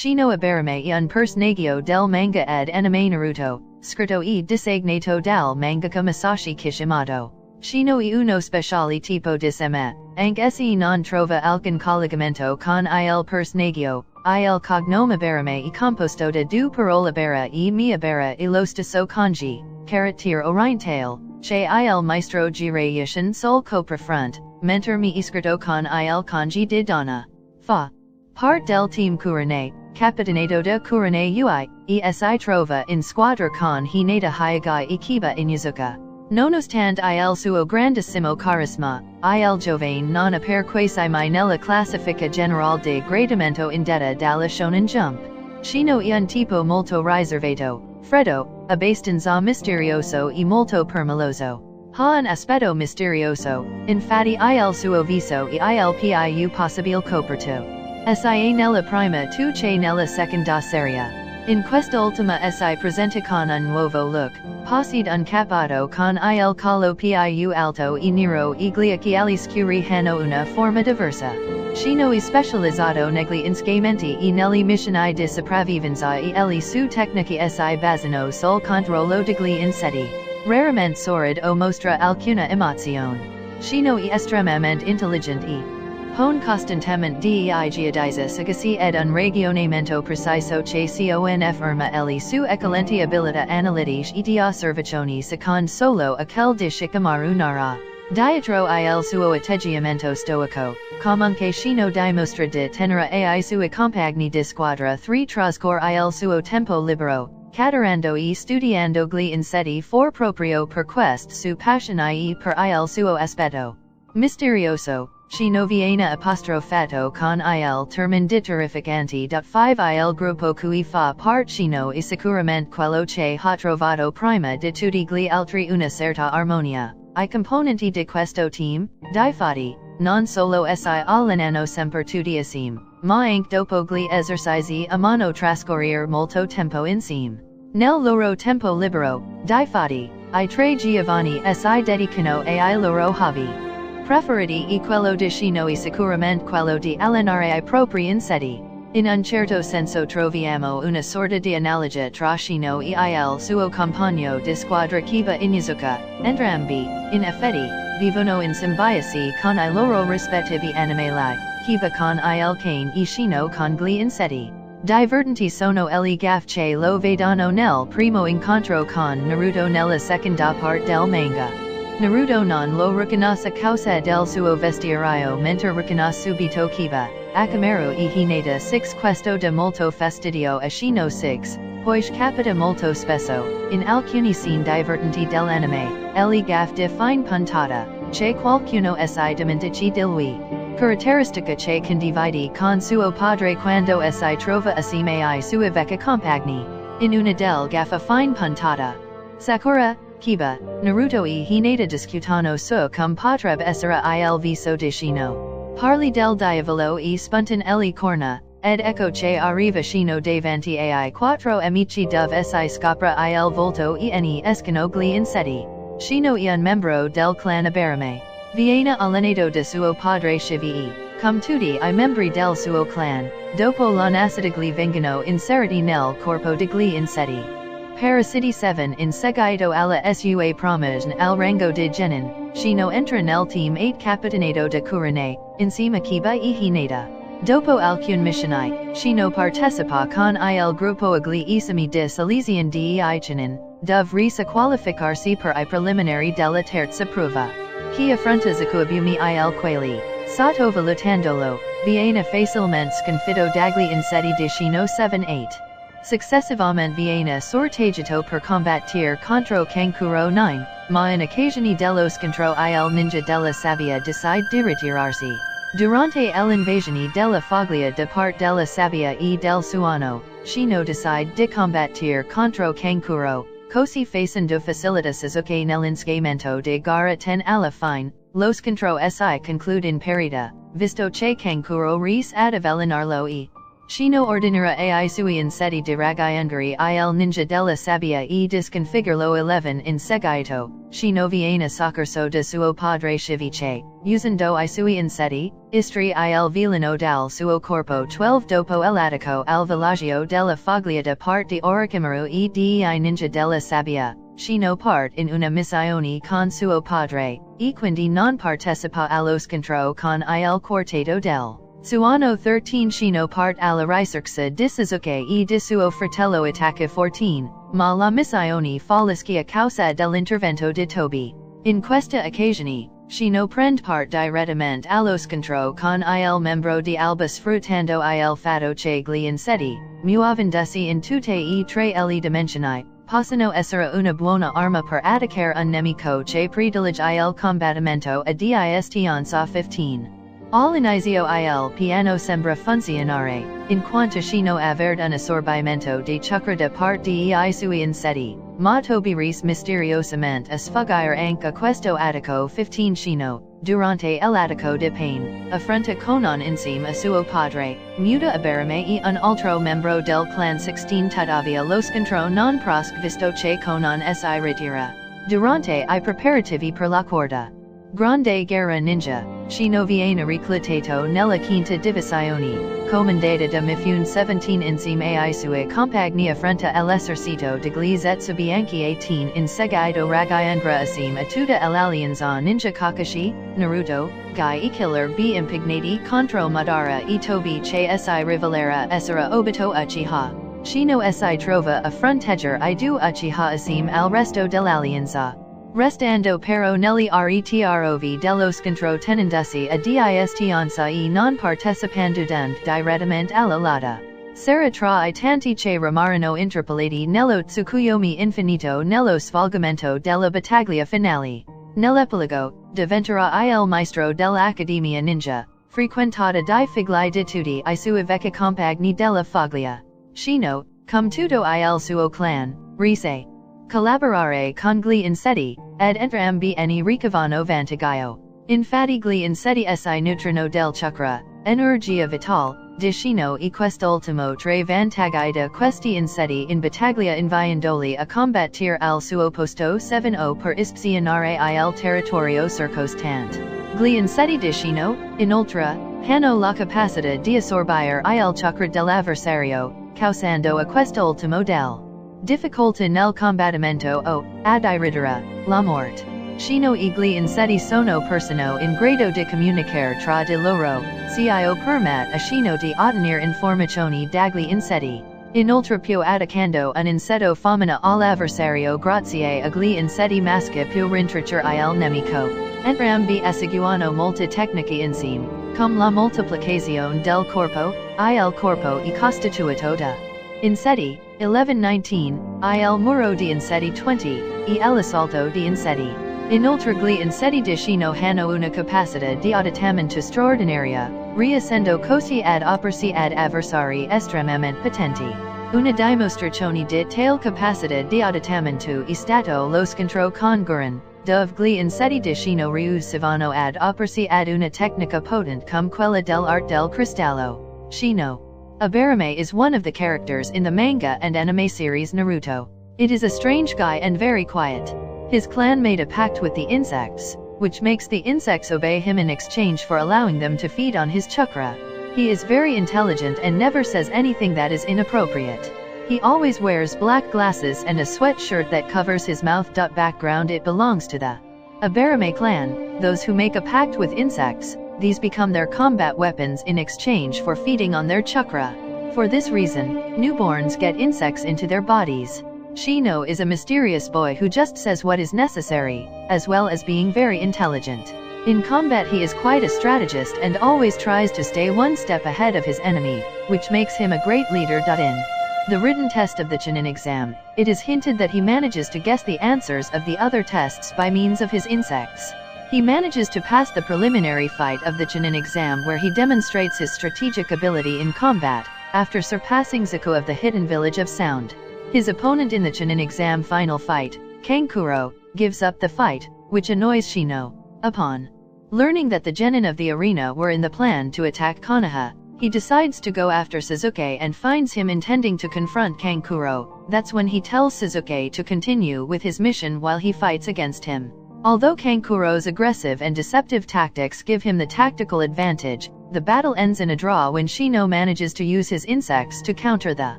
Shino Aburame e un personaggio del manga ed anime Naruto, scritto e disegnato dal mangaka Masashi Kishimoto. Shino e uno speciale tipo di seme, anche se non trova alcun collegamento con il personaggio, il cognome Aburame e composto da due parole Abara e mi Abara e lo stesso kanji, carattere orientale, che il maestro Jiraiya sul coprafront, mentre mi iscritto con il kanji di donna. Fa part del team Kurane, capitanato da Kurane Ui, si trova in squadra con Hinata Hyuga e Kiba Inuzuka. Nonostante il suo grandissimo carisma, il giovane non appare quasi mai nella classifica generale di gradimento indetta dalla Shonen Jump. Shino è un tipo molto riservato, freddo, abbastanza misterioso e molto permaloso. Ha un aspetto misterioso, infatti il suo viso e il più possibile coperto. Si nella prima tu che nella seconda serie. In quest'ultima si presenta con un nuovo look, possiede un cappotto con il collo più alto e nero e gli occhiali scuri hanno una forma diversa. Shino è specializzato negli insediamenti e nelle missioni di sopravvivenza e le sue tecniche si basano sul controllo degli insetti. Raramente sorride o mostra alcuna emozione. Shino è estremamente intelligente e pone costantemente giudiza sagacity ed un ragionamento preciso che conferma le sue eccellenti abilità analitiche e di osservazione secondo solo aquel di Shikamaru Nara. Dietro il suo atteggiamento stoico, comunque Shino dimostra di tenere ai suoi compagni di squadra trascorre il suo tempo libero, catturando e studiando gli insetti for proprio per quest su passione e per il suo aspetto misterioso. Shino viene apostrofato con il termine di terrificante. 5 Il gruppo cui fa part Shino è sicuramente quello che ha trovato prima di tutti gli altri una certa armonia. I componenti di questo team, difatti, non solo si allenano sempre tutti assieme, ma anche dopo gli esercizi amano trascorrere molto tempo insieme. Nel loro tempo libero, difatti, I tre giovani si dedicano ai loro hobby preferiti e quello di Shino e sicuramente quello di allenare I propri insetti. In un certo senso troviamo una sorta di analogia tra Shino e il suo compagno di squadra Kiba Inuzuka, entrambi, in effetti, vivono in simbiosi con I loro rispettivi animali, Kiba con il cane e Shino con gli insetti. Divertenti sono le gaffe che lo vedono nel primo incontro con Naruto nella seconda parte del manga. Naruto non lo riconosce a causa del suo vestiario mentre riconosce subito Kiba, Akamaru e Hinata 6 questo da molto fastidio a Shino 6, poiché capita molto spesso, in alcuni scene divertenti dell'anime, le gaffe di fine puntata, che qualcuno si dimentichi di lui. Caratteristica che condivide con suo padre quando si trova assieme ai suoi vecchi compagni. In una del gaffe fine puntata. Sakura, Kiba, Naruto e Hinata discutano su come potrebbe essere il viso di Shino. Parli del diavolo e spuntan le corna, ed ecco che arriva Shino davanti ai 4 amici dove si scopre il volto e ne escono gli insetti. Shino è un membro del clan Aburame. Viene allenato da suo padre Shivi come tutti I membri del suo clan, dopo la nascita gli vengono inseriti nel corpo degli insetti. Parasiti 7 in seguito alla sua promozione al rango di genin, Shino entra nel team 8 capitanato da Kurane, insieme a Kiba e Hinata. Dopo alcune missioni, Shino partecipa con il gruppo agli esami di selezione di Ichinin, dovrà qualificarsi per I preliminari della terza prova. Chi affronta Zakubumi il quali, sottovalutandolo, viene facilmente sconfitto dagli insetti di Shino 7-8. Successivamente viene sorteggiato per combattere contro Kankuro 9, ma in occasione dello scontro il ninja della sabbia decide di ritirarsi. Durante l'invasione della foglia da parte della sabbia e del suono, Shino decide di combattere contro Kankuro, così facendo facilita Suzuki nell'insediamento di gara ten alla fine, lo scontro si conclude in parità, visto che Kankuro ries ad avvelenarlo e Shino ordinara ai sui inseti di ragaiungari il ninja della sabbia e disconfigurlo 11 in seguito, Shino viene soccorso de suo padre Shiviche, usando I sui inseti, istri il veleno dal suo corpo 12 dopo l'attico al villaggio della foglia de parte di Orochimaru e dei ninja della sabbia. Shino part in una missione con suo padre, e quindi non partecipa allo scontro con il quartetto del Suano 13 Shino part alla ricerca di Sasuke e di suo fratello attacca 14, ma la missione fallisce a causa dell'intervento di Tobi. In questa occasione, Shino prende part direttamente allo scontro con il membro di Alba sfruttando il fatto che gli inseti, muovendosi in tutte e tre le dimensioni, possono essere una buona arma per attaccare un nemico che predilige il combattimento a distanza 15. All'inizio il piano sembra funzionare, in quanto Shino avverde un assorbimento di chakra da parte dei sui inseti, ma Tobi riesce misteriosamente a sfuggire anche a questo attico 15 Shino, durante l'attico di pain, affronta conon insieme a suo padre, Muta Aburame e un altro membro del clan 16 tuttavia lo scontro non prosque visto che conon si ritira. Durante I preparativi per la quarta Grande Guerra Ninja, Shino viene reclutato nella quinta divisione, comandata da Mifune 17 insieme ai suoi compagni affronta l'esercito degli Zetsubianchi 18 in seguito raggiungerà assieme a tutta l'allianza ninja Kakashi, Naruto, Gai e Killer B impegnati contro Madara e Tobi che si rivelerà essere Obito Uchiha. Shino si trova a fronteggiare I due Uchiha assieme al resto dell'allianza. Restando però negli retrov dello scontro tenendosi a distanza e non partecipando direttamente alla lotta. Sarà tra I tanti che rimarranno interpellati nello Tsukuyomi infinito nello svolgimento della battaglia finale. Nell'epilogo, diventerà il maestro dell'Accademia Ninja, frequentata dai figli di tutti I suoi vecchi compagni della foglia. Shino, come tutto il suo clan, riesce collaborare con gli inseti, ed entrambi ne ricavano vantaggio. Infatti gli inseti si nutrono del chakra, energia vitale, di Shino e quest'ultimo trae vantaggi da questi inseti in battaglia inviandoli a combattere al suo posto 7 per ispazionare il territorio circostante. Gli inseti di Shino, inoltre, hanno la capacità di assorbire il chakra dell'avversario, causando a quest'ultimo del difficoltà nel combattimento o, addirittura, la morte. Shino e gli inseti sono persone in grado di comunicare tra di loro, cio permette a Shino di ottenere informazioni dagli inseti. Inoltre più attaccando un insetto femmina all'avversario grazie agli inseti maschi più rintracciare il nemico. Entrambi eseguono molte tecniche insieme, come la moltiplicazione del corpo, il corpo è costituito da inseti, 11-19, il muro di inseti 20, e l'assalto di inseti. Inoltre gli inseti di Shino hanno una capacità di adattamento straordinaria, riuscendo così ad opporsi ad avversari estremamente potenti. Una dimostrazione di tale capacità di adattamento è stato lo scontro con Gurren, dove gli inseti di Shino riuscivano ad opporsi ad una tecnica potente come quella dell'arte del cristallo. Shino Aburame is one of the characters in the manga and anime series Naruto. It is a strange guy and very quiet. His clan made a pact with the insects, which makes the insects obey him in exchange for allowing them to feed on his chakra. He is very intelligent and never says anything that is inappropriate. He always wears black glasses and a sweatshirt that covers his mouth. Background It belongs to the Aburame clan, those who make a pact with insects. These become their combat weapons in exchange for feeding on their chakra. For this reason, newborns get insects into their bodies. Shino is a mysterious boy who just says what is necessary, as well as being very intelligent. In combat he is quite a strategist and always tries to stay one step ahead of his enemy, which makes him a great leader. In the written test of the Chunin exam, it is hinted that he manages to guess the answers of the other tests by means of his insects. He manages to pass the preliminary fight of the Chunin exam where he demonstrates his strategic ability in combat, after surpassing Zuko of the hidden village of Sound. His opponent in the Chunin exam final fight, Kankuro, gives up the fight, which annoys Shino. Upon learning that the genin of the arena were in the plan to attack Konoha, He decides to go after Sasuke and finds him intending to confront Kankuro. That's when he tells Sasuke to continue with his mission while he fights against him. Although Kankuro's aggressive and deceptive tactics give him the tactical advantage, the battle ends in a draw when Shino manages to use his insects to counter the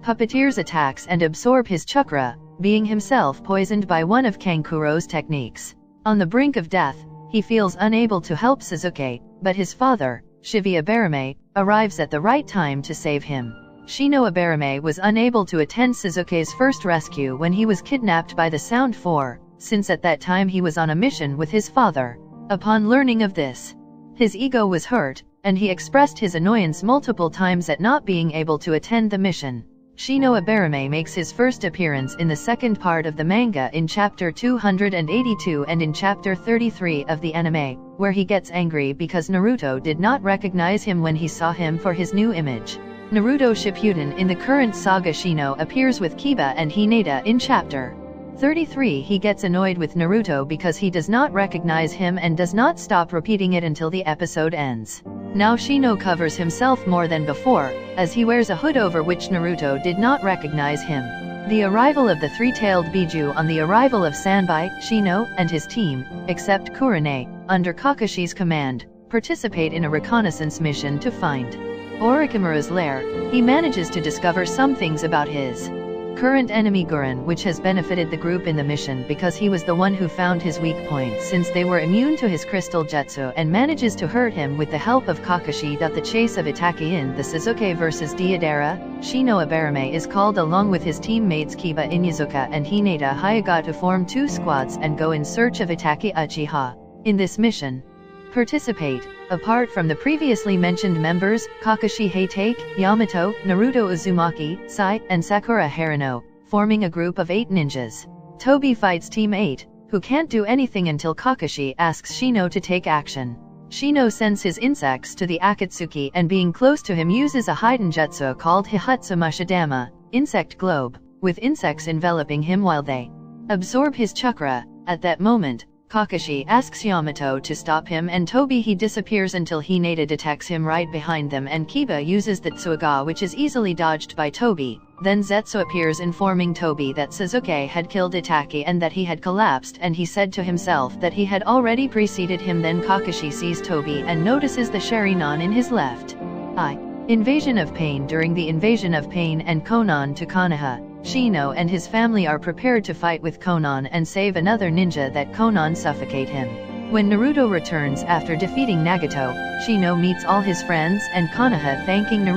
puppeteer's attacks and absorb his chakra, being himself poisoned by one of Kankuro's techniques. On the brink of death, he feels unable to help Sasuke, but his father, Shino Aburame, arrives at the right time to save him. Shino Aburame was unable to attend Sasuke's first rescue when he was kidnapped by the Sound Four, since at that time he was on a mission with his father. Upon learning of this, his ego was hurt, and he expressed his annoyance multiple times at not being able to attend the mission. Shino Aburame makes his first appearance in the second part of the manga in chapter 282 and in chapter 33 of the anime, where he gets angry because Naruto did not recognize him when he saw him for his new image. Naruto Shippuden in the current saga. Shino appears with Kiba and Hinata in chapter 33. He gets annoyed with Naruto because he does not recognize him and does not stop repeating it until the episode ends. Now Shino covers himself more than before, as he wears a hood over which Naruto did not recognize him. The arrival of the three-tailed Biju. On the arrival of Sanbai, Shino and his team, except Kurane, under Kakashi's command, participate in a reconnaissance mission to find Orochimaru's lair. He manages to discover some things about his current enemy Gurren, which has benefited the group in the mission because he was the one who found his weak points since they were immune to his crystal jutsu, and manages to hurt him with the help of Kakashi. The chase of Itachi in the Sasuke vs. Deidara, Shino Aburame is called along with his teammates Kiba Inuzuka and Hinata Hyuga to form two squads and go in search of Itachi Uchiha. In this mission, participate, apart from the previously mentioned members, Kakashi Hatake, Yamato, Naruto Uzumaki, Sai, and Sakura Haruno, forming a group of 8 ninjas. Tobi fights Team 8, who can't do anything until Kakashi asks Shino to take action. Shino sends his insects to the Akatsuki and being close to him uses a hidden jutsu called Hihatsu Mushidama, insect globe, with insects enveloping him while they absorb his chakra. At that moment, Kakashi asks Yamato to stop him and Tobi. He disappears until Hinata detects him right behind them and Kiba uses the Tsuga, which is easily dodged by Tobi. Then Zetsu appears informing Tobi that Sasuke had killed Itachi and that he had collapsed, and he said to himself that he had already preceded him. Then Kakashi sees Tobi and notices the Sharingan in his left eye. Invasion of Pain. During the invasion of Pain and Konan to Konoha, Shino and his family are prepared to fight with Konan and save another ninja that Konan suffocate him. When Naruto returns after defeating Nagato, Shino meets all his friends and Konoha thanking Naruto